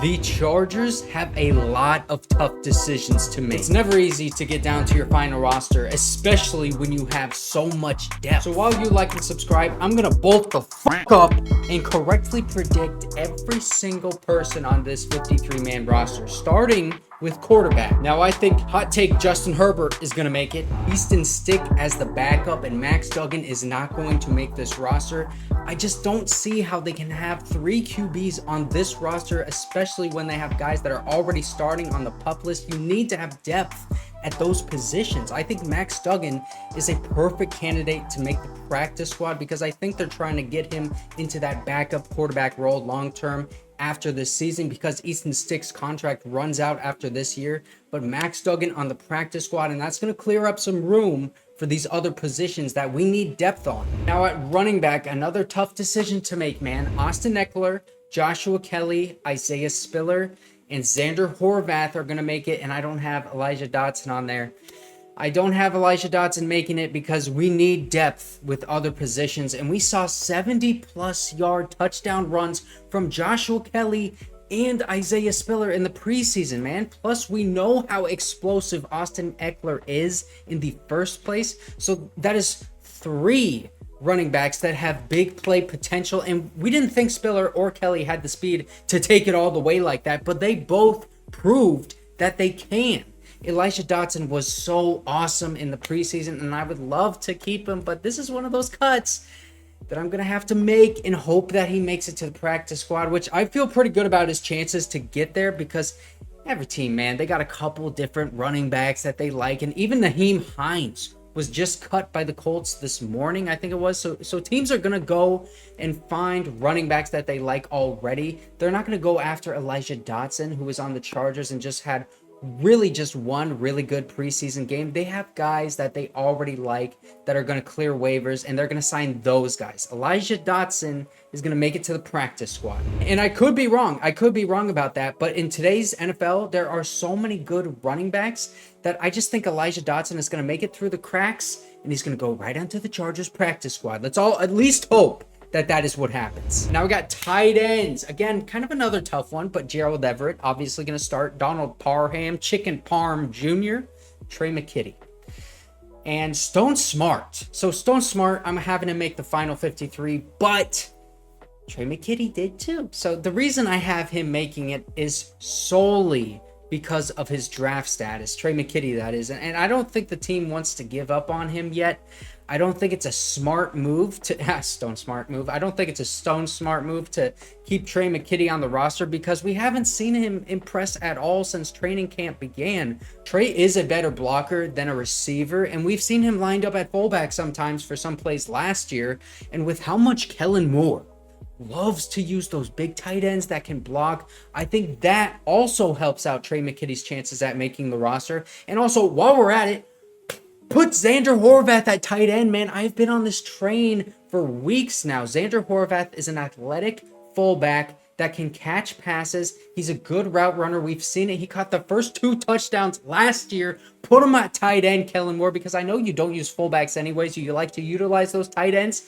The Chargers have a lot of tough decisions to make. It's never easy to get down to your final roster, especially when you have so much depth. So while you like and subscribe, I'm gonna bulk the fuck up and correctly predict every single person on this 53-man roster, starting with quarterback. Now I think hot take Justin Herbert is gonna make it. Easton Stick as the backup and Max Duggan is not going to make this roster. I just don't see how they can have 3 QBs on this roster, especially when they have guys that are already starting on the PUP list. You need to have depth at those positions. I think Max Duggan is a perfect candidate to make the practice squad because I think they're trying to get him into that backup quarterback role long term after this season, because Easton Stick's contract runs out after this year. But Max Duggan on the practice squad, and that's going to clear up some room for these other positions that we need depth on. Now at running back, another tough decision to make, man. Austin Eckler, Joshua Kelly, Isaiah Spiller, and Xander Horvath are going to make it, and I don't have Elijah Dotson on there. I don't have Elijah Dotson making it because we need depth with other positions, and we saw 70-plus yard touchdown runs from Joshua Kelly and Isaiah Spiller in the preseason, man. Plus, we know how explosive Austin Eckler is in the first place, so that is 3 running backs that have big play potential, and we didn't think Spiller or Kelly had the speed to take it all the way like that, but they both proved that they can. Elijah Dotson was so awesome in the preseason, and I would love to keep him, but this is one of those cuts that I'm going to have to make and hope that he makes it to the practice squad, which I feel pretty good about his chances to get there because every team, man, they got a couple different running backs that they like, and even Naheem Hines was just cut by the Colts this morning, I think it was. So teams are going to go and find running backs that they like already. They're not going to go after Elijah Dotson, who was on the Chargers and just had really just one really good preseason game. They have guys that they already like that are going to clear waivers, and they're going to sign those guys. Elijah Dotson is going to make it to the practice squad. And I could be wrong. I could be wrong about that. But in today's NFL, there are so many good running backs that I just think Elijah Dotson is going to make it through the cracks, and he's going to go right onto the Chargers practice squad. Let's all at least hope that is what happens. Now we got tight ends. Again, kind of another tough one, but Gerald Everett obviously going to start. Donald Parham, Chicken Parm Jr., Trey McKitty, and Stone Smart. So Stone Smart, I'm having him make the final 53, but Trey McKitty did too. So the reason I have him making it is solely because of his draft status. Trey McKitty, that is. And I don't think the team wants to give up on him yet. I don't think it's a smart move to Stone Smart move. I don't think it's a Stone Smart move to keep Trey McKitty on the roster because we haven't seen him impress at all since training camp began. Trey is a better blocker than a receiver, and we've seen him lined up at fullback sometimes for some plays last year. And with how much Kellen Moore loves to use those big tight ends that can block, I think that also helps out Trey McKitty's chances at making the roster. And also, while we're at it, put Xander Horvath at tight end, man. I've been on this train for weeks now. Xander Horvath is an athletic fullback that can catch passes. He's a good route runner. We've seen it. He caught the first 2 touchdowns last year. Put him at tight end, Kellen Moore, because I know you don't use fullbacks anyways. You like to utilize those tight ends.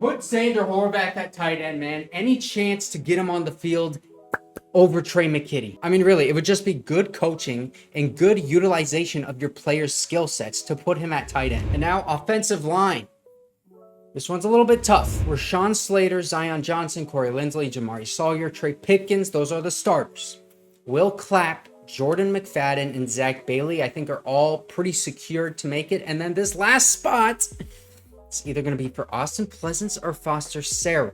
Put Xander Horvath at tight end, man. Any chance to get him on the field over Trey McKitty. I mean, really, it would just be good coaching and good utilization of your players' skill sets to put him at tight end. And now, offensive line. This one's a little bit tough. Rashawn Slater, Zion Johnson, Corey Linsley, Jamari Sawyer, Trey Pipkins, those are the starters. Will Clapp, Jordan McFadden, and Zach Bailey, I think, are all pretty secured to make it. And then this last spot, it's either going to be for Austin Pleasance or Foster Sarah.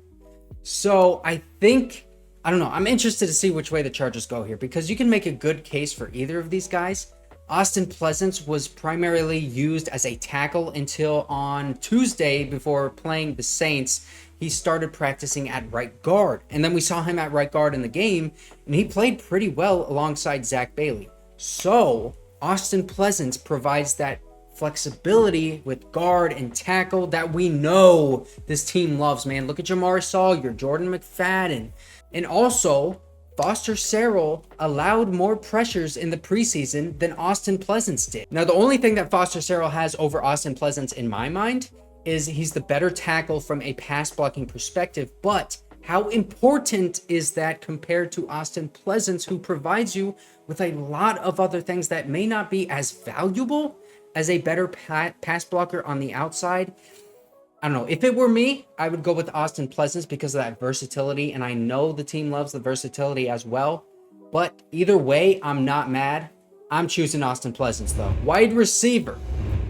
So I think, I don't know. I'm interested to see which way the Chargers go here because you can make a good case for either of these guys. Austin Pleasance was primarily used as a tackle until on Tuesday before playing the Saints. He started practicing at right guard, and then we saw him at right guard in the game, and he played pretty well alongside Zach Bailey. So Austin Pleasance provides that flexibility with guard and tackle that we know this team loves, man. Look at Jamari Sawyer, Jordan McFadden. And also, Foster Sarell allowed more pressures in the preseason than Austin Pleasance did. Now, the only thing that Foster Sarell has over Austin Pleasance in my mind is he's the better tackle from a pass blocking perspective, but How important is that compared to Austin Pleasance, who provides you with a lot of other things that may not be as valuable as a better pass blocker on the outside? I don't know. If it were me, I would go with Austin Pleasance because of that versatility, and I know the team loves the versatility as well. But either way, I'm not mad. I'm choosing Austin Pleasance, though. Wide receiver: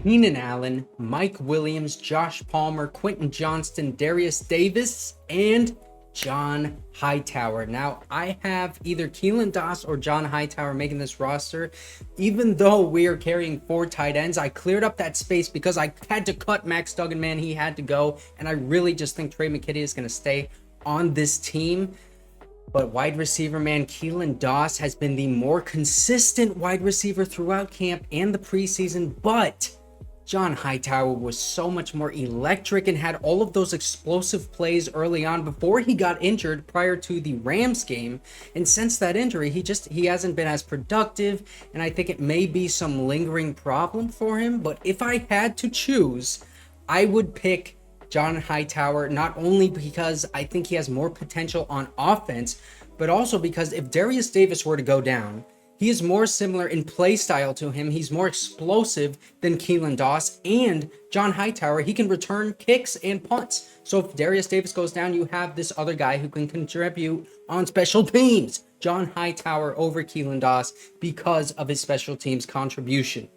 Keenan Allen, Mike Williams, Josh Palmer, Quentin Johnston, Derius Davis, and John Hightower. Now, I have either Keelan Doss or John Hightower making this roster. Even though we are carrying 4 tight ends, I cleared up that space because I had to cut Max Duggan, man. He had to go, and I really just think Trey McKitty is going to stay on this team. But wide receiver, man, Keelan Doss has been the more consistent wide receiver throughout camp and the preseason, but John Hightower was so much more electric and had all of those explosive plays early on before he got injured prior to the Rams game. And since that injury, he hasn't been as productive, and I think it may be some lingering problem for him. But if I had to choose, I would pick John Hightower, not only because I think he has more potential on offense, but also because if Derius Davis were to go down, he is more similar in play style to him. He's more explosive than Keelan Doss, and John Hightower, he can return kicks and punts. So if Derius Davis goes down, you have this other guy who can contribute on special teams. John Hightower over Keelan Doss because of his special teams contribution.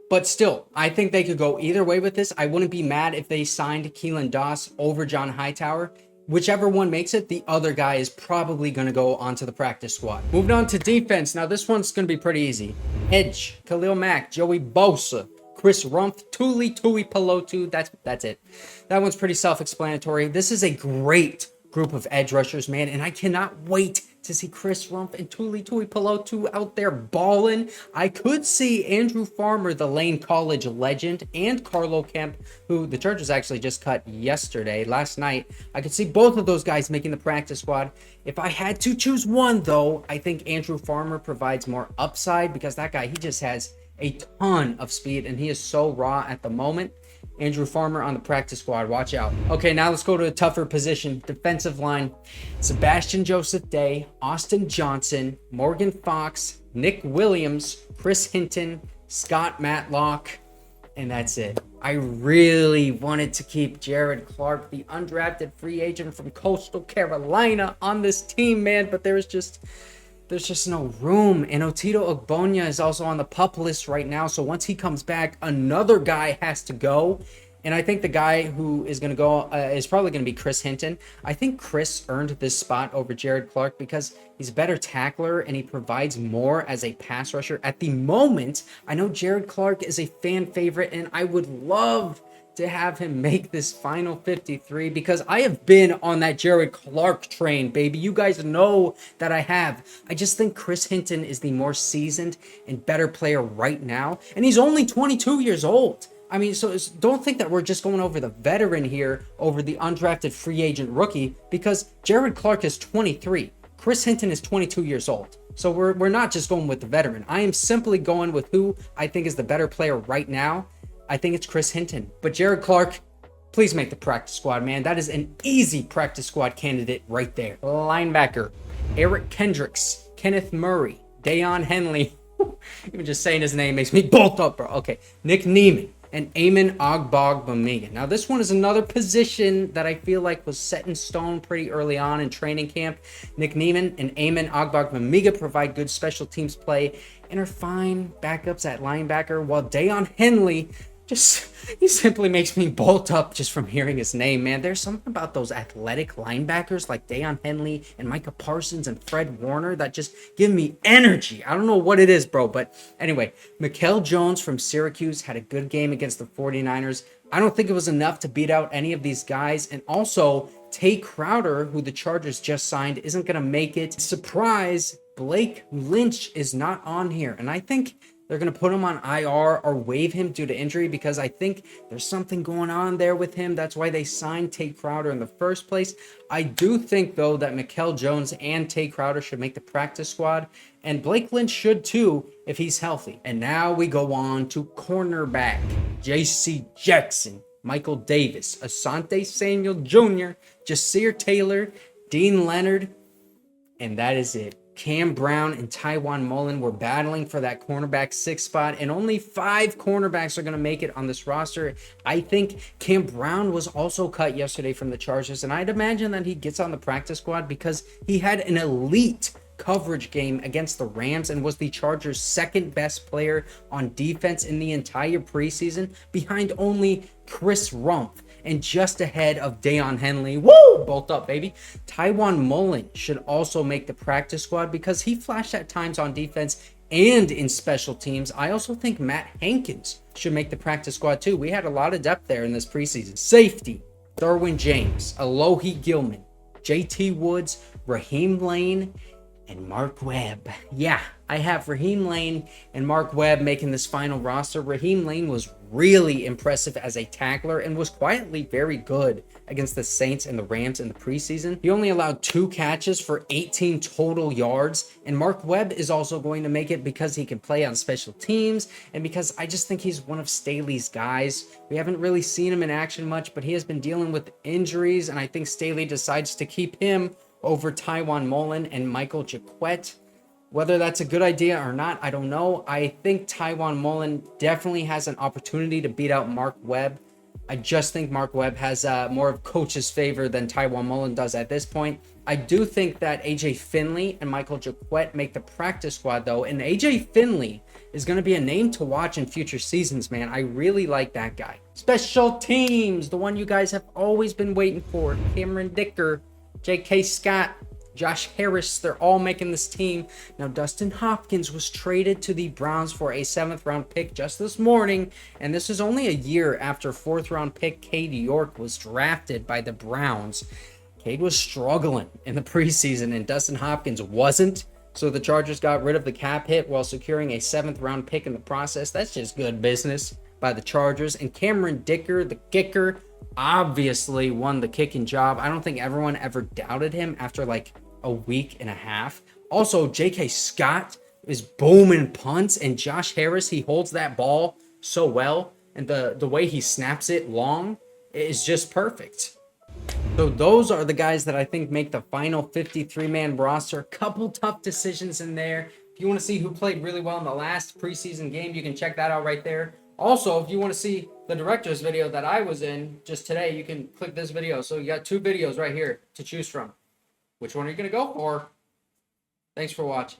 But still, I think they could go either way with this. I wouldn't be mad if they signed Keelan Doss over John Hightower. Whichever one makes it, the other guy is probably going to go onto the practice squad. Moving on to defense. Now, this one's going to be pretty easy. Edge: Khalil Mack, Joey Bosa, Chris Rumph, Tuli Pelotu. That's it. That one's pretty self-explanatory. This is a great group of edge rushers, man, and I cannot wait to see Chris Rumph and Tuli Pelotu out there balling. I could see Andrew Farmer, the Lane College legend, and Carlo Kemp, who the Chargers actually just cut last night. I could see both of those guys making the practice squad. If I had to choose one, though, I think Andrew Farmer provides more upside because that guy, he just has a ton of speed, and he is so raw at the moment. Andrew Farmer on the practice squad. Watch out. Okay, now let's go to a tougher position. Defensive line: Sebastian Joseph Day, Austin Johnson, Morgan Fox, Nick Williams, Chris Hinton, Scott Matlock, and that's it. I really wanted to keep Jared Clark, the undrafted free agent from Coastal Carolina, on this team, man, but there's just no room. And Otito Ogbonya is also on the PUP list right now. So once he comes back, another guy has to go. And I think the guy who is going to go is probably going to be Chris Hinton. I think Chris earned this spot over Jared Clark because he's a better tackler and he provides more as a pass rusher. At the moment, I know Jared Clark is a fan favorite, and I would love to have him make this final 53 because I have been on that Jared Clark train, baby. You guys know that I have. I just think Chris Hinton is the more seasoned and better player right now, and he's only 22 years old. I mean, so don't think that we're just going over the veteran here over the undrafted free agent rookie, because Jared Clark is 23. Chris Hinton is 22 years old. So we're not just going with the veteran. I am simply going with who I think is the better player right now. I think it's Chris Hinton. But Jared Clark, please make the practice squad, man. That is an easy practice squad candidate right there. Linebacker: Eric Kendricks, Kenneth Murray, Deion Henley. Even just saying his name makes me bolt up, bro. Okay, Nick Neiman and Eamon Ogbongbemiga. Now, this one is another position that I feel like was set in stone pretty early on in training camp. Nick Neiman and Eamon Ogbongbemiga provide good special teams play and are fine backups at linebacker, while Deion Henley, he simply makes me bolt up just from hearing his name, man. There's something about those athletic linebackers like Deion Henley and Micah Parsons and Fred Warner that just give me energy. I don't know what it is, bro. But anyway, Mikael Jones from Syracuse had a good game against the 49ers. I don't think it was enough to beat out any of these guys. And also, Tay Crowder, who the Chargers just signed, isn't going to make it. Surprise, Blake Lynch is not on here. And I think they're going to put him on IR or waive him due to injury because I think there's something going on there with him. That's why they signed Tay Crowder in the first place. I do think, though, that Mikael Jones and Tay Crowder should make the practice squad, and Blake Lynch should too if he's healthy. And now we go on to cornerback: J.C. Jackson, Michael Davis, Asante Samuel Jr., Jasir Taylor, Deane, Leonard, and that is it. Cam Brown and Tywone Mullen were battling for that cornerback 6 spot, and only 5 cornerbacks are going to make it on this roster. I think Cam Brown was also cut yesterday from the Chargers, and I'd imagine that he gets on the practice squad because he had an elite coverage game against the Rams and was the Chargers' second best player on defense in the entire preseason, behind only Chris Rumpf and just ahead of Deion Henley. Woo! Bolt up, baby. Tywone Mullen should also make the practice squad because he flashed at times on defense and in special teams. I also think Matt Hankins should make the practice squad too. We had a lot of depth there in this preseason. Safety, Derwin James, Alohi Gilman, JT Woods, Raheem Lane, and Mark Webb. Yeah, I have Raheem Lane and Mark Webb making this final roster. Raheem Lane was really impressive as a tackler and was quietly very good against the Saints and the Rams in the preseason. He only allowed 2 catches for 18 total yards, and Mark Webb is also going to make it because he can play on special teams and because I just think he's one of Staley's guys. We haven't really seen him in action much, but he has been dealing with injuries, and I think Staley decides to keep him over Tywone Mullen and Michael Jacquet. Whether that's a good idea or not, I don't know. I think Tywone Mullen definitely has an opportunity to beat out Mark Webb. I just think Mark Webb has more of coach's favor than Tywone Mullen does at this point. I do think that AJ Finley and Michael Jacquet make the practice squad though, and AJ Finley is going to be a name to watch in future seasons, man. I really like that guy. Special teams, the one you guys have always been waiting for. Cameron Dicker, J.K. Scott, Josh Harris, they're all making this team. Now, Dustin Hopkins was traded to the Browns for a 7th round pick just this morning, and this is only a year after 4th round pick Cade York was drafted by the Browns. Cade was struggling in the preseason, and Dustin Hopkins wasn't, so the Chargers got rid of the cap hit while securing a 7th round pick in the process. That's just good business by the Chargers. And Cameron Dicker, the kicker, obviously won the kicking job. I don't think everyone ever doubted him after like a week and a half. Also, J.K. Scott is booming punts, and Josh Harris, he holds that ball so well, and the way he snaps it long is just perfect. So those are the guys that I think make the final 53-man roster. Couple tough decisions in there. If you want to see who played really well in the last preseason game, you can check that out right there. Also, if you want to see the director's video that I was in just today, you can click this video. So you got 2 videos right here to choose from. Which one are you going to go for? Thanks for watching.